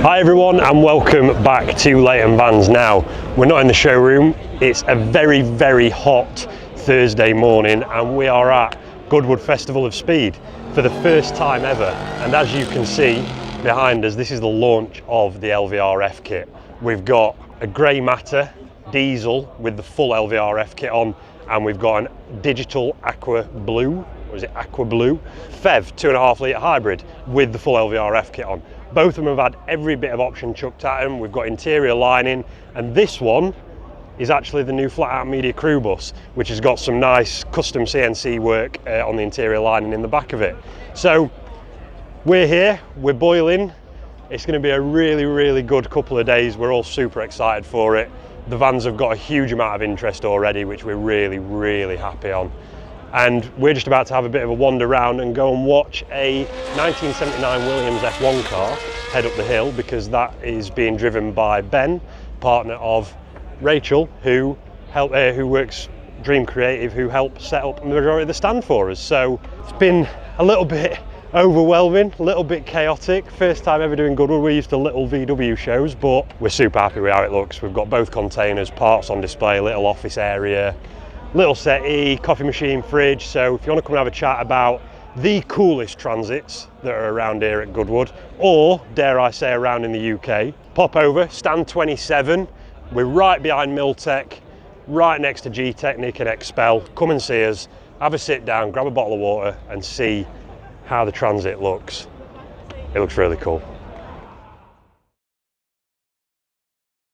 Hi everyone and welcome back to Leighton Vans. Now, we're not in the showroom, it's a very hot Thursday morning and we are at Goodwood Festival of Speed for the first time ever. And as you can see behind us, this is the launch of the LVRF kit. We've got a grey matter diesel with the full LVRF kit on, and we've got a digital aqua blue, or is it aqua blue? PHEV 2.5 litre hybrid with the full LVRF kit on. Both of them have had every bit of option chucked at them. We've got interior lining, and this one is actually the new flat out media crew bus, which has got some nice custom CNC work on the interior lining in the back of it. So we're here, we're boiling. It's going to be a really good couple of days. We're all super excited for it. The vans have got a huge amount of interest already, which we're really happy on. And we're just about to have a bit of a wander around and go and watch a 1979 Williams F1 car head up the hill, because that is being driven by Ben, partner of Rachel, who works Dream Creative, who helped set up the majority of the stand for us. So it's been a little bit overwhelming, a little bit chaotic. First time ever doing Goodwood. We're used to little VW shows, but we're super happy with how it looks. We've got both containers, parts on display, little office area, little settee, coffee machine, fridge. So if you want to come and have a chat about the coolest transits that are around here at Goodwood, or dare I say around in the UK, pop over, stand 27. We're right behind Miltech, right next to G-Technic and Expel. Come and see us, have a sit down, grab a bottle of water and see how the Transit looks. It looks really cool.